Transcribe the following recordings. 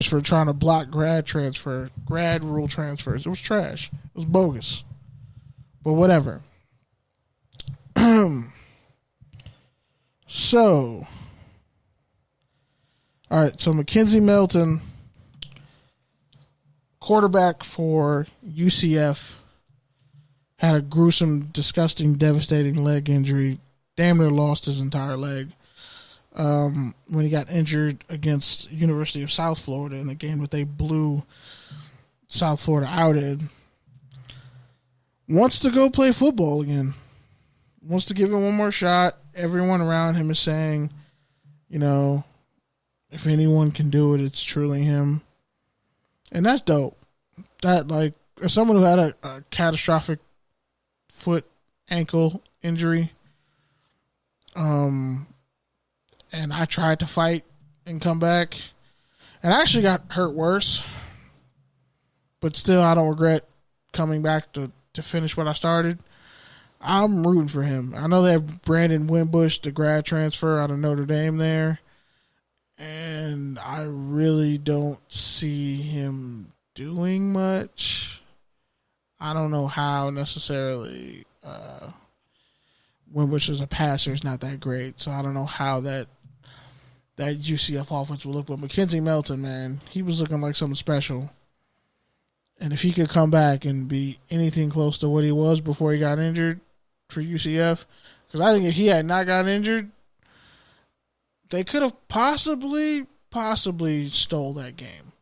for trying to block grad rule transfers. It was trash. It was bogus. But whatever. So, all right. So McKenzie Milton, quarterback for UCF, had a gruesome, disgusting, devastating leg injury. Damn near lost his entire leg when he got injured against University of South Florida in a game that they blew South Florida out in. Wants to go play football again. Wants to give it one more shot. Everyone around him is saying, you know, if anyone can do it, it's truly him. And that's dope. That, like, as someone who had a catastrophic foot, ankle injury, and I tried to fight and come back, and I actually got hurt worse, but still I don't regret coming back to finish what I started. I'm rooting for him. I know they have Brandon Wimbush, the grad transfer out of Notre Dame there, and I really don't see him doing much. I don't know how necessarily Wimbush as a passer is not that great, so I don't know how that UCF offense will look. But McKenzie Milton, man, he was looking like something special. And if he could come back and be anything close to what he was before he got injured for UCF, because I think if he had not gotten injured, they could have possibly stole that game.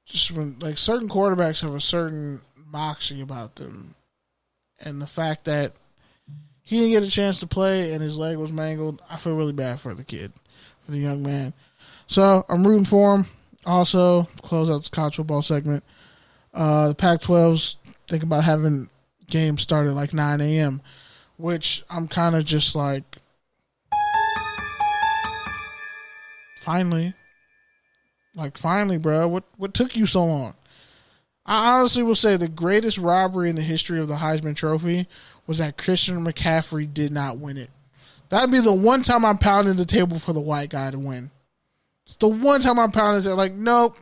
Just when, like, certain quarterbacks have a certain moxie about them, and the fact that he didn't get a chance to play and his leg was mangled, I feel really bad for the kid, for the young man. So I'm rooting for him. Also, close out this college football segment. The Pac-12's thinking about having games start at like 9 a.m., which I'm kind of just like, finally, bro. What took you so long? I honestly will say the greatest robbery in the history of the Heisman Trophy was that Christian McCaffrey did not win it. That'd be the one time I'm pounding the table for the white guy to win. It's the one time I'm pounding the table. Like, nope.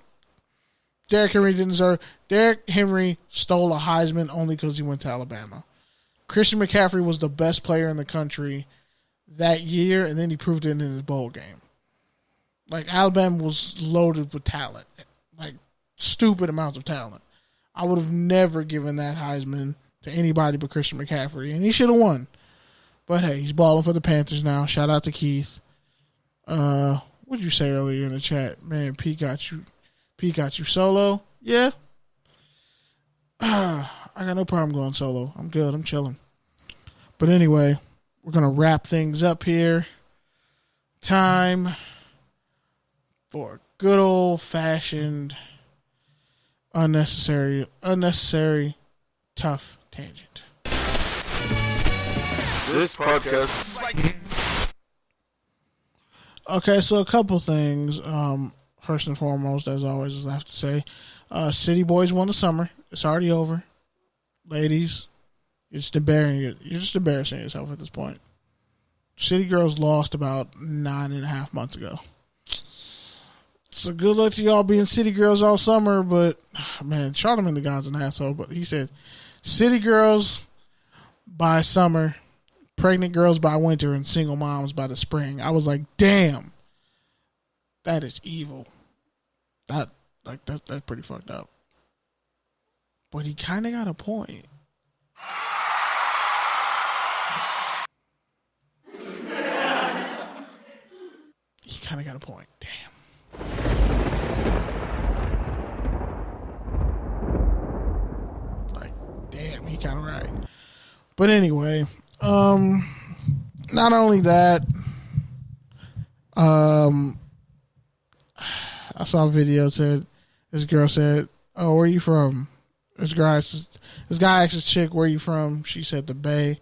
Derrick Henry didn't deserve. Derrick Henry stole a Heisman only because he went to Alabama. Christian McCaffrey was the best player in the country that year, and then he proved it in his bowl game. Like, Alabama was loaded with talent. Like, stupid amounts of talent. I would have never given that Heisman to anybody but Christian McCaffrey, and he should have won. But hey, he's balling for the Panthers now. Shout out to Keith. What did you say earlier in the chat? Man, Pete got you solo? Yeah. I got no problem going solo. I'm good. I'm chilling. But anyway, we're going to wrap things up here. Time for a good old-fashioned, unnecessary, tough tangent. This podcast. Okay, so a couple things. First and foremost, as always, as I have to say, City Boys won the summer. It's already over. Ladies, you're just embarrassing yourself at this point. City Girls lost about 9.5 months ago. So good luck to y'all being City Girls all summer, but, man, Charlamagne the God's an asshole, but he said, City Girls by summer, pregnant girls by winter, and single moms by the spring. I was like, damn, that is evil. That's pretty fucked up. But he kind of got a point. He kind of got a point. Damn. Like, damn, he kind of right. But anyway, not only that, I saw a video said this girl said, "Oh, where are you from?" This guy asked this chick, "Where are you from?" She said, "The Bay."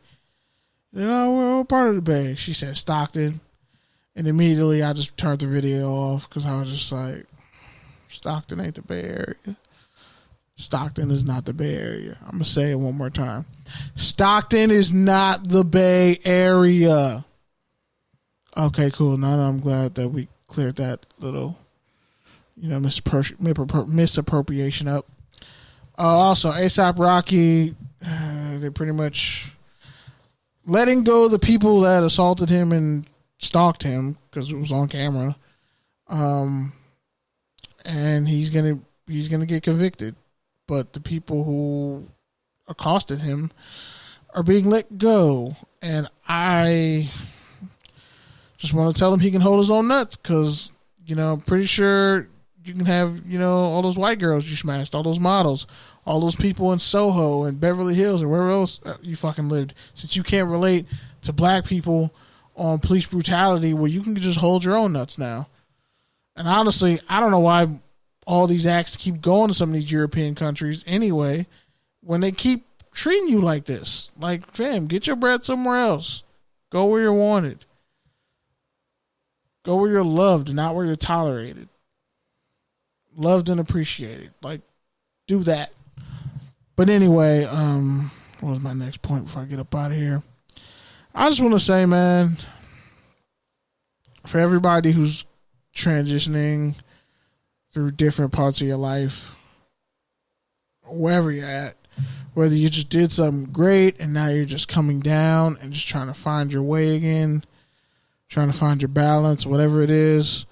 "Oh, what part of the Bay?" She said, "Stockton." And immediately I just turned the video off because I was just like, Stockton ain't the Bay Area. Stockton is not the Bay Area. I'm going to say it one more time. Stockton is not the Bay Area. Okay, cool. Now I'm glad that we cleared that little misappropriation up. Also, A$AP Rocky, they pretty much letting go the people that assaulted him and stalked him because it was on camera. And he's gonna get convicted, but the people who accosted him are being let go, and I just want to tell him he can hold his own nuts because I'm pretty sure you can have all those white girls you smashed, all those models, all those people in Soho and Beverly Hills and wherever else you fucking lived, since you can't relate to black people on police brutality, where you can just hold your own nuts now. And honestly, I don't know why all these acts keep going to some of these European countries anyway, when they keep treating you like this. Like, fam, get your bread somewhere else. Go where you're wanted. Go where you're loved, not where you're tolerated. Loved and appreciated. Like, do that. But anyway, what was my next point before I get up out of here? I just want to say, man, for everybody who's transitioning through different parts of your life, wherever you're at, whether you just did something great and now you're just coming down and just trying to find your way again, trying to find your balance, whatever it is,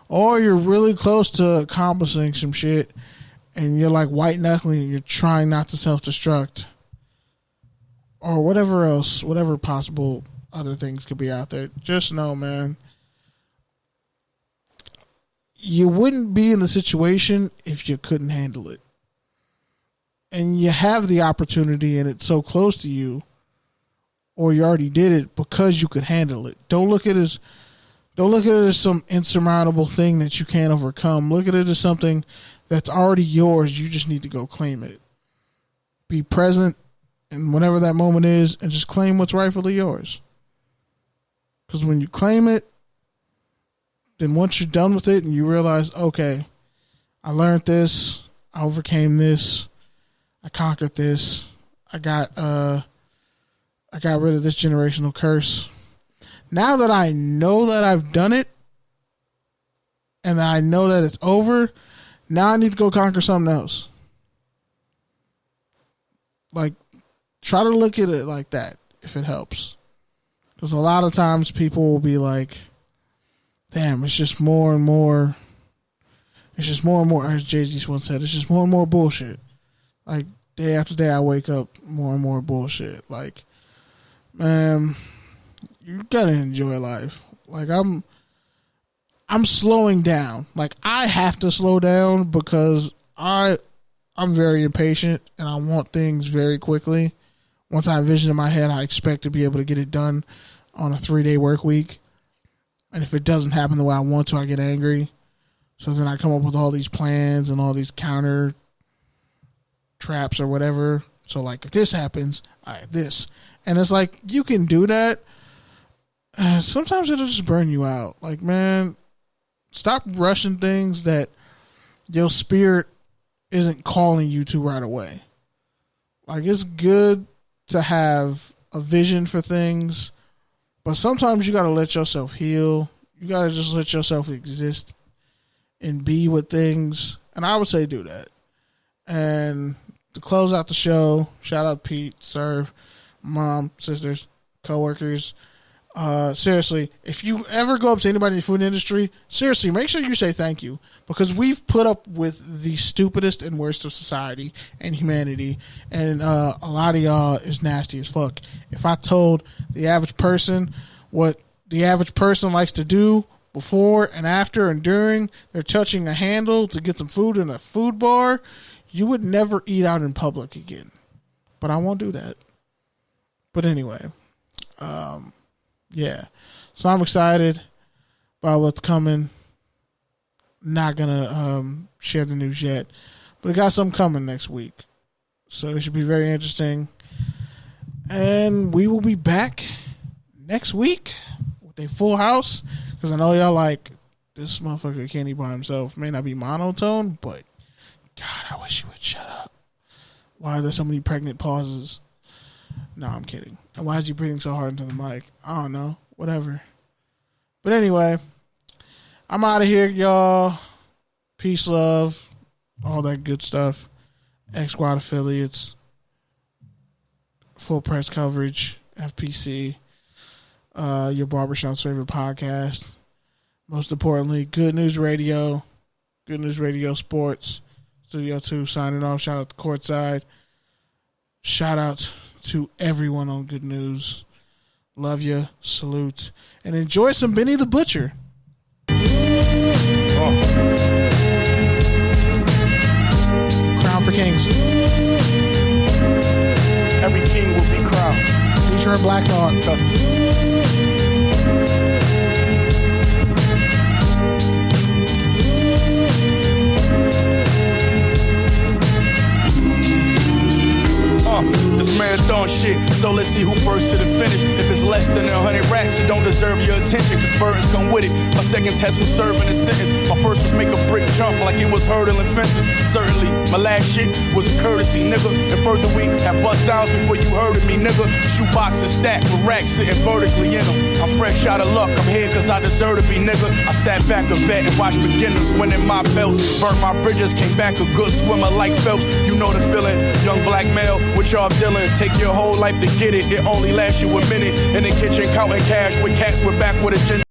or you're really close to accomplishing some shit and you're like white knuckling and you're trying not to self-destruct, or whatever else, whatever possible other things could be out there, just know, man, you wouldn't be in the situation if you couldn't handle it. And you have the opportunity and it's so close to you, or you already did it because you could handle it. Don't look at it as some insurmountable thing that you can't overcome. Look at it as something that's already yours. You just need to go claim it. Be present and whenever that moment is, and just claim what's rightfully yours. Because when you claim it, then once you're done with it and you realize, okay, I learned this, I overcame this, I conquered this, I got rid of this generational curse. Now that I know that I've done it and that I know that it's over, now I need to go conquer something else. Like, try to look at it like that if it helps. Because a lot of times people will be like, damn, it's just more and more. It's just more and more, as Jay-Z once said, it's just more and more bullshit. Like, day after day, I wake up more and more bullshit. Like, man, you gotta enjoy life. Like, I'm slowing down. Like, I have to slow down because I'm very impatient and I want things very quickly. Once I envision in my head, I expect to be able to get it done on a 3-day work week. And if it doesn't happen the way I want to, I get angry. So then I come up with all these plans and all these counter traps or whatever. So, like, if this happens, I have this. And it's like, you can do that. Sometimes it'll just burn you out. Like, man, stop rushing things that your spirit isn't calling you to right away. Like, it's good to have a vision for things, but sometimes you got to let yourself heal. You got to just let yourself exist and be with things. And I would say do that. And to close out the show, shout out Pete, Serve, Mom, sisters, coworkers. Seriously, if you ever go up to anybody in the food industry, seriously, make sure you say thank you. Because we've put up with the stupidest and worst of society and humanity. And a lot of y'all is nasty as fuck. If I told the average person what the average person likes to do before and after and during they're touching a handle to get some food in a food bar, you would never eat out in public again. But I won't do that. But anyway, yeah. So I'm excited about what's coming. Not gonna share the news yet, but I got something coming next week, so it should be very interesting. And we will be back next week with a full house, because I know y'all like, this motherfucker can't eat by himself. May not be monotone, but God, I wish you would shut up. Why are there so many pregnant pauses? No, I'm kidding. And why is he breathing so hard into the mic? I don't know. Whatever. But anyway, I'm out of here, y'all. Peace, love, all that good stuff. X Squad affiliates, full press coverage, FPC, your barbershop's favorite podcast. Most importantly, Good News Radio Sports, Studio 2 signing off. Shout out to Courtside. Shout out to everyone on Good News. Love you. Salute. And enjoy some Benny the Butcher. Crown for Kings. Every king will be crowned. Featuring Black Thought. Trust me. This marathon shit, so let's see who first to the finish. If it's less than 100 racks, it don't deserve your attention, cause burdens come with it. My second test was serving a sentence. My first was make a brick jump like it was hurdling fences. Certainly, my last shit was a courtesy, nigga. And further, we had bust downs before you heard of me, nigga. Shoe boxes stacked with racks sitting vertically in them. I'm fresh out of luck, I'm here cause I deserve to be, nigga. I sat back a vet and watched beginners winning my belts. Burnt my bridges, came back a good swimmer like Phelps. You know the feeling, young black male with y'all dealing. Take your whole life to get it, it only lasts you a minute. In the kitchen counting cash with cats with back with agenda.